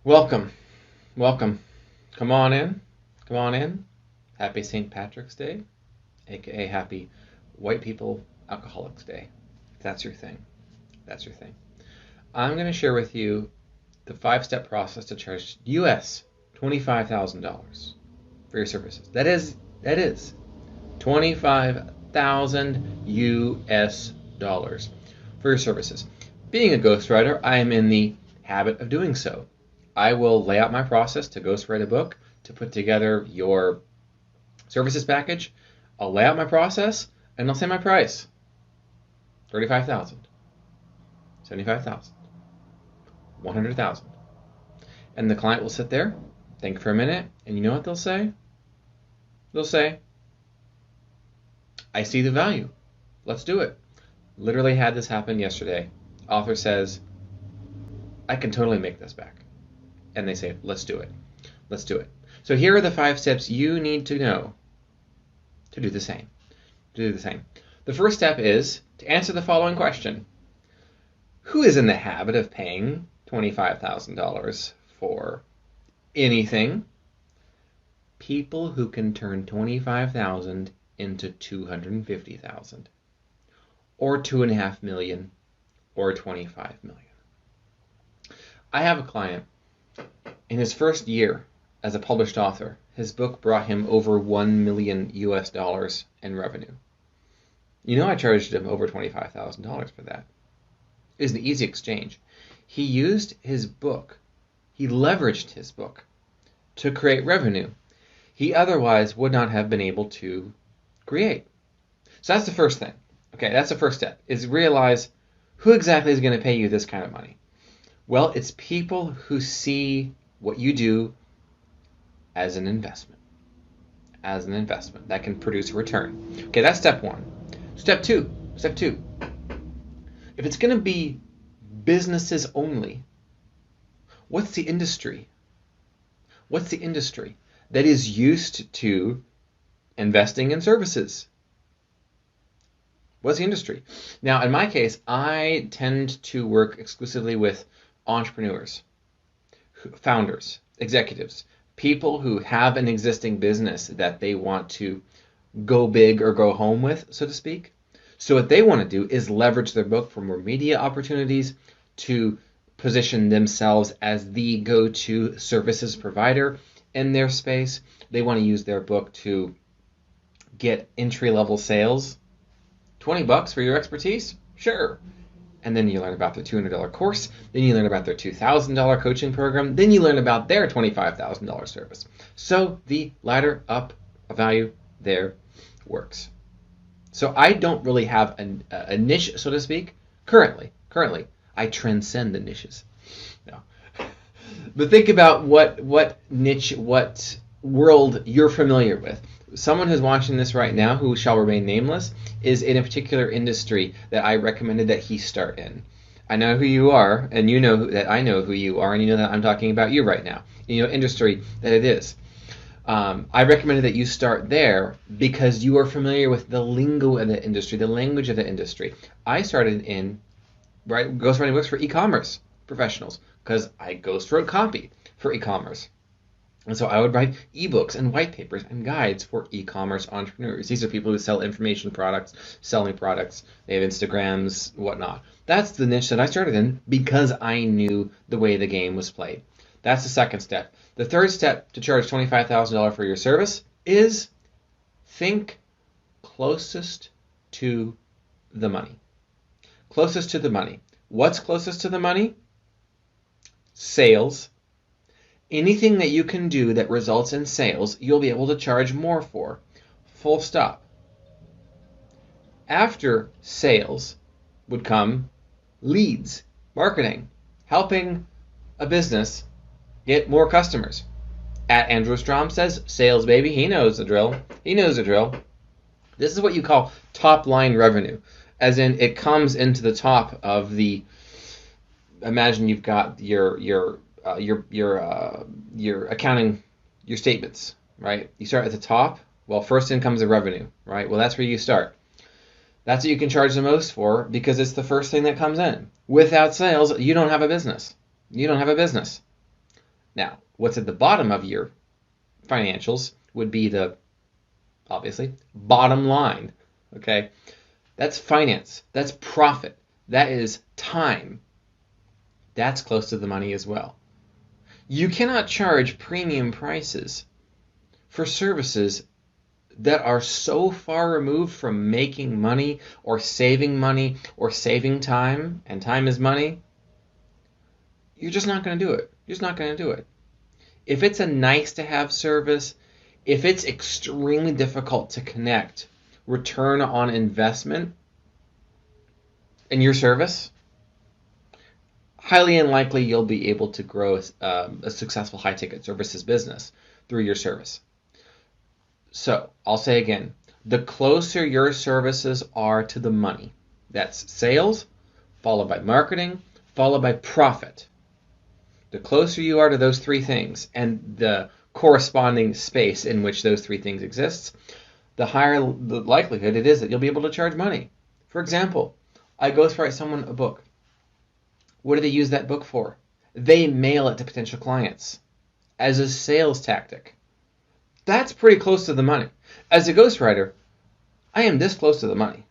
Welcome, welcome. Come on in, come on in. Happy St. Patrick's Day, aka Happy White People Alcoholics Day. If that's your thing, that's your thing. I'm going to share with you the 5-step process to charge US $25,000 for your services. That is $25,000 US dollars for your services. Being a ghostwriter, I am in the habit of doing so. I will lay out my process to ghostwrite a book, to put together your services package. I'll lay out my process, and I'll say my price. $35,000, $75,000, $100,000. And the client will sit there, think for a minute, and you know what they'll say? They'll say, I see the value. Let's do it. Literally had this happen yesterday. Author says, I can totally make this back. And they say, let's do it. Let's do it. So here are the 5 steps you need to know to do the same. The first step is to answer the following question. Who is in the habit of paying $25,000 for anything? People who can turn $25,000 into $250,000 or $2.5 million or $25 million. I have a client. In his first year as a published author, his book brought him over $1 million US dollars in revenue. You know, I charged him over $25,000 for that. It was an easy exchange. He used his book, he leveraged his book to create revenue he otherwise would not have been able to create. So that's the first thing. Okay, that's the first step, is realize who exactly is going to pay you this kind of money. Well, it's people who see what you do as an investment. As an investment that can produce a return. Okay, that's step 1. Step 2. If it's going to be businesses only, what's the industry? What's the industry that is used to investing in services? What's the industry? Now, in my case, I tend to work exclusively with entrepreneurs, founders, executives, people who have an existing business that they want to go big or go home with, so to speak. So what they want to do is leverage their book for more media opportunities, to position themselves as the go-to services provider in their space. They want to use their book to get entry-level sales. $20 for your expertise? Sure. And then you learn about their $200 course, then you learn about their $2,000 coaching program, then you learn about their $25,000 service. So the ladder up value there works. So I don't really have a niche, so to speak, currently. I transcend the niches. No. But think about what niche, what world you're familiar with. Someone who's watching this right now, who shall remain nameless, is in a particular industry that I recommended that he start in. I know who you are, and you know that I know who you are, and you know that I'm talking about you right now. You know, industry that it is. I recommended that you start there because you are familiar with the lingo of the industry, the language of the industry. I started in ghostwriting books for e-commerce professionals because I ghostwrote copy for e-commerce. And so I would write ebooks and white papers and guides for e-commerce entrepreneurs. These are people who sell information products, selling products. They have Instagrams, whatnot. That's the niche that I started in because I knew the way the game was played. That's the second step. The third step to charge $25,000 for your service is think closest to the money. Closest to the money. What's closest to the money? Sales. Anything that you can do that results in sales, you'll be able to charge more for. Full stop. After sales would come leads, marketing, helping a business get more customers. At Andrew Strom says, sales baby, he knows the drill. This is what you call top line revenue, as in it comes into the top of the. Imagine you've got your accounting, your statements, right? You start at the top. Well, first in comes the revenue, right? Well, that's where you start. That's what you can charge the most for because it's the first thing that comes in. Without sales, you don't have a business. Now, what's at the bottom of your financials would be the, obviously, bottom line. Okay? That's finance. That's profit. That is time. That's close to the money as well. You cannot charge premium prices for services that are so far removed from making money or saving time, and time is money. You're just not going to do it. You're just not going to do it. If it's a nice to have service, if it's extremely difficult to connect return on investment in your service, highly unlikely you'll be able to grow a successful high-ticket services business through your service. So, I'll say again, the closer your services are to the money, that's sales, followed by marketing, followed by profit. The closer you are to those three things and the corresponding space in which those three things exist, the higher the likelihood it is that you'll be able to charge money. For example, I ghostwrite someone a book. What do they use that book for? They mail it to potential clients as a sales tactic. That's pretty close to the money. As a ghostwriter, I am this close to the money.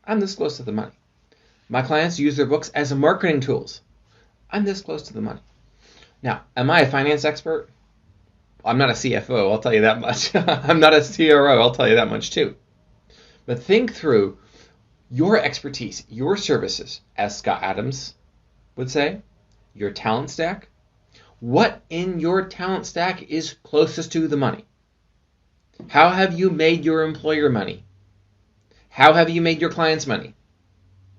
I'm this close to the money. My clients use their books as marketing tools. I'm this close to the money. Now, am I a finance expert? I'm not a CFO, I'll tell you that much. I'm not a CRO, I'll tell you that much too. But think through your expertise, your services, as Scott Adams would say, your talent stack. What in your talent stack is closest to the money? How have you made your employer money? How have you made your clients money?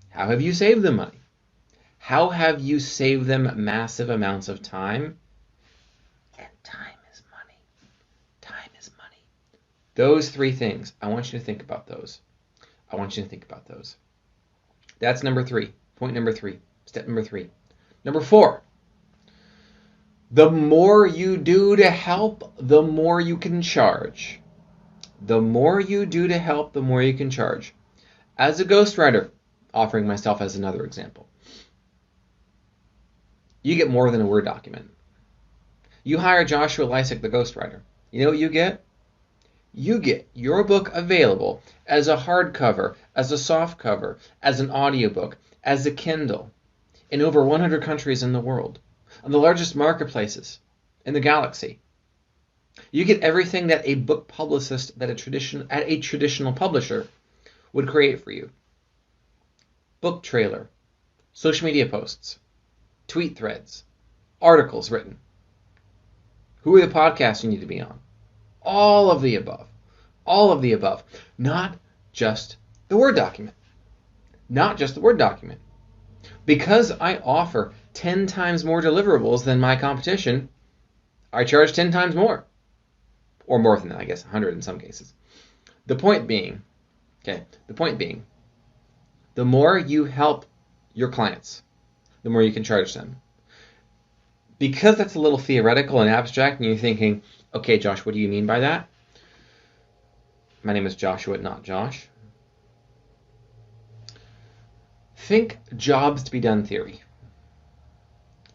How have you saved them money? How have you saved them massive amounts of time? And time is money. Time is money. Those three things, I want you to think about those. I want you to think about those. That's number 3. Point number 3. Step number 3. Number 4. The more you do to help, the more you can charge. The more you do to help, the more you can charge. As a ghostwriter, offering myself as another example, you get more than a Word document. You hire Joshua Lisec, the ghostwriter. You know what you get? You get your book available as a hardcover, as a softcover, as an audiobook, as a Kindle, in over 100 countries in the world, on the largest marketplaces in the galaxy. You get everything that a book publicist at a traditional publisher would create for you. Book trailer, social media posts, tweet threads, articles written. Who are the podcasts you need to be on? All of the above. All of the above. Not just the Word document. Not just the Word document. Because I offer 10 times more deliverables than my competition, I charge 10 times more. Or more than that, I guess, 100 in some cases. The point being, the more you help your clients, the more you can charge them. Because that's a little theoretical and abstract, and you're thinking, okay, Josh, what do you mean by that? My name is Joshua, not Josh. Think jobs to be done theory.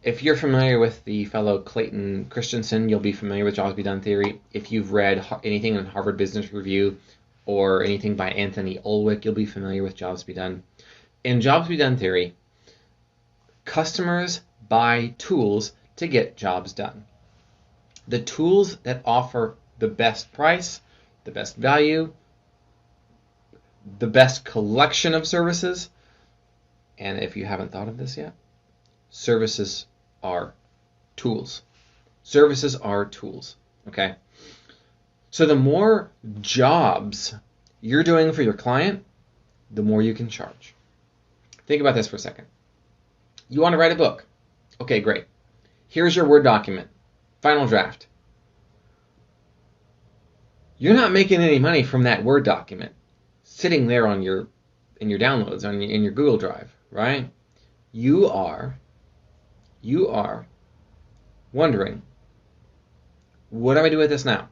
If you're familiar with the fellow Clayton Christensen, you'll be familiar with jobs to be done theory. If you've read anything in Harvard Business Review or anything by Anthony Ulwick, you'll be familiar with jobs to be done. In jobs to be done theory, customers buy tools to get jobs done. The tools that offer the best price, the best value, the best collection of services, and if you haven't thought of this yet, services are tools. Services are tools, okay? So the more jobs you're doing for your client, the more you can charge. Think about this for a second. You want to write a book. Okay, great. Here's your Word document, final draft. You're not making any money from that Word document sitting there in your downloads, in your Google Drive, right? You are wondering, what do I do with this now?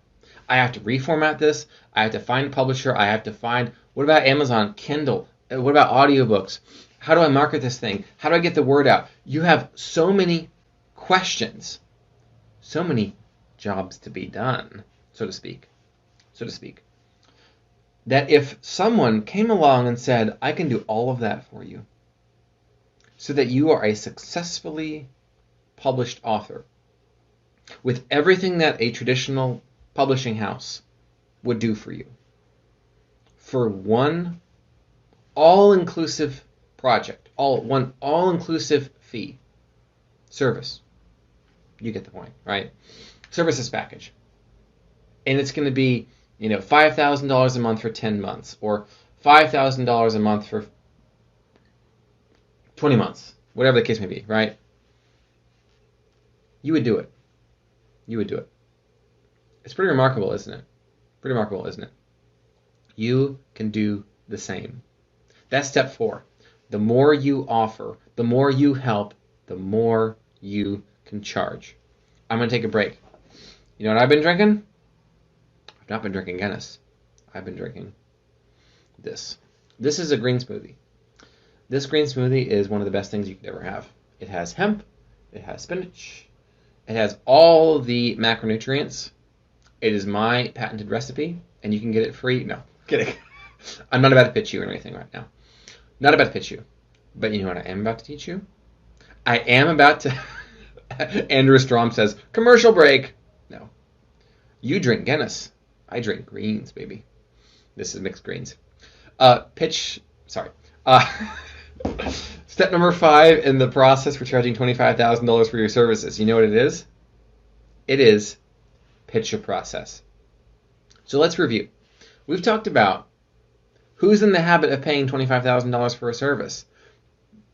I have to reformat this. I have to find a publisher. I have to find, what about Amazon, Kindle? What about audiobooks? How do I market this thing? How do I get the word out? You have so many questions so many jobs to be done, so to speak, that if someone came along and said, I can do all of that for you, so that you are a successfully published author, with everything that a traditional publishing house would do for you, for one all-inclusive project, one all-inclusive fee, service. You get the point, right? Services package. And it's going to be, $5,000 a month for 10 months, or $5,000 a month for 20 months, whatever the case may be, right? You would do it. You would do it. It's pretty remarkable, isn't it? Pretty remarkable, isn't it? You can do the same. That's step 4. The more you offer, the more you help, the more you can charge. I'm going to take a break. You know what I've been drinking? I've not been drinking Guinness. I've been drinking this. This is a green smoothie. This green smoothie is one of the best things you could ever have. It has hemp. It has spinach. It has all the macronutrients. It is my patented recipe, and you can get it free. No, kidding. I'm not about to pitch you or anything right now. Not about to pitch you. But you know what I am about to teach you? I am about to... Andrew Strom says, commercial break. No. You drink Guinness. I drink greens, baby. This is mixed greens. Step number 5 in the process for charging $25,000 for your services. You know what it is? It is pitch your process. So let's review. We've talked about who's in the habit of paying $25,000 for a service.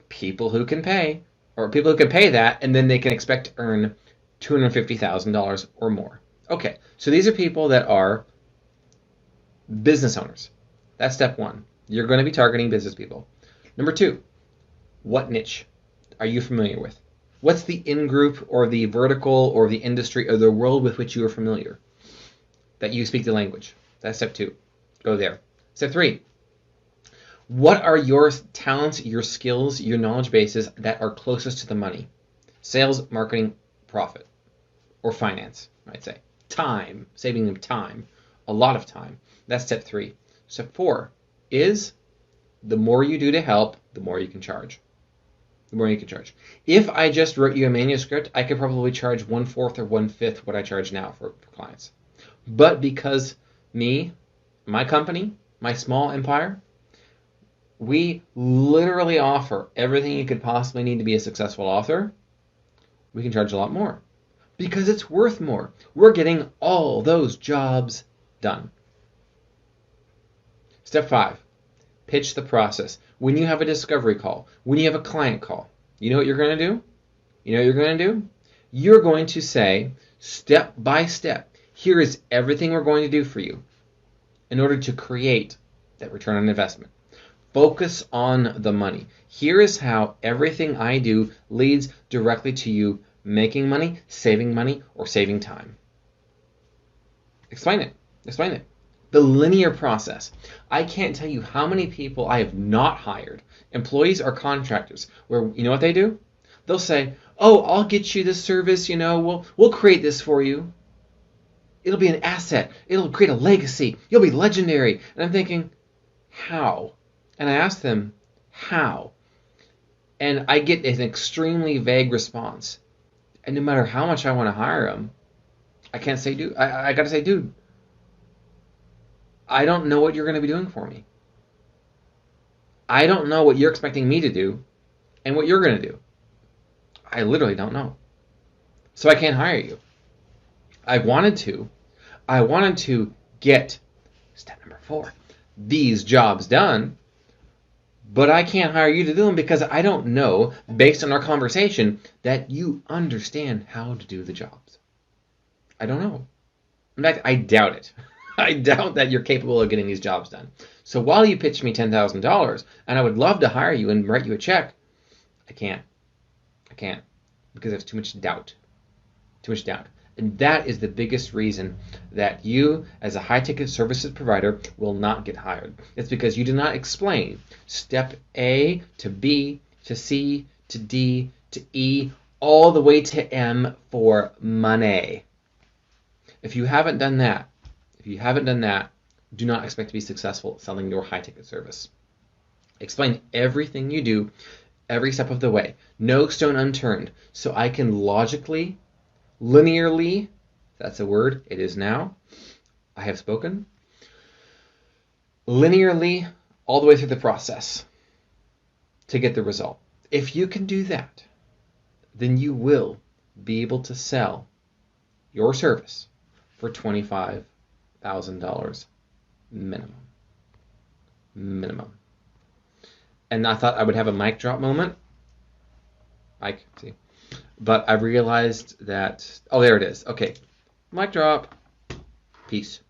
People who can pay, or people who can pay that, and then they can expect to earn $250,000 or more. Okay, so these are people that are business owners. That's step 1. You're going to be targeting business people. Number 2, what niche are you familiar with? What's the in-group or the vertical or the industry or the world with which you are familiar, that you speak the language? That's step 2. Go there. Step 3, what are your talents, your skills, your knowledge bases that are closest to the money? Sales, marketing, profit, or finance, I'd say. Time, saving them time, a lot of time. That's step 3. Step 4 is the more you do to help, the more you can charge. The more you can charge. If I just wrote you a manuscript, I could probably charge 1/4 or 1/5 what I charge now for clients. But because me, my company, my small empire, we literally offer everything you could possibly need to be a successful author, we can charge a lot more. Because it's worth more. We're getting all those jobs done. Step 5, pitch the process. When you have a discovery call, when you have a client call, you know what you're going to do? You're going to say, step by step, here is everything we're going to do for you in order to create that return on investment. Focus on the money. Here is how everything I do leads directly to you making money, or saving time. Explain it. The linear process. I can't tell you how many people I have not hired, employees or contractors, where you know what they do? They'll say, oh, I'll get you this service, we'll create this for you. It'll be an asset. It'll create a legacy. You'll be legendary. And I'm thinking, how? And I ask them, how? And I get an extremely vague response. And no matter how much I want to hire them, I can't say, dude. I got to say, dude, I don't know what you're going to be doing for me. I don't know what you're expecting me to do and what you're going to do. I literally don't know. So I can't hire you. I wanted to get, step number 4, these jobs done, but I can't hire you to do them because I don't know, based on our conversation, that you understand how to do the jobs. I don't know. In fact, I doubt it. I doubt that you're capable of getting these jobs done. So while you pitch me $10,000, and I would love to hire you and write you a check, I can't. Because there's too much doubt. And that is the biggest reason that you, as a high-ticket services provider, will not get hired. It's because you do not explain step A to B to C to D to E all the way to M for money. If you haven't done that, do not expect to be successful selling your high-ticket service. Explain everything you do, every step of the way. No stone unturned, so I can logically, linearly, that's a word, it is now, I have spoken, linearly all the way through the process to get the result. If you can do that, then you will be able to sell your service for $25,000 minimum. And I thought I would have a mic drop moment. Mic, see. But I realized that, oh, there it is. Okay, mic drop. Peace.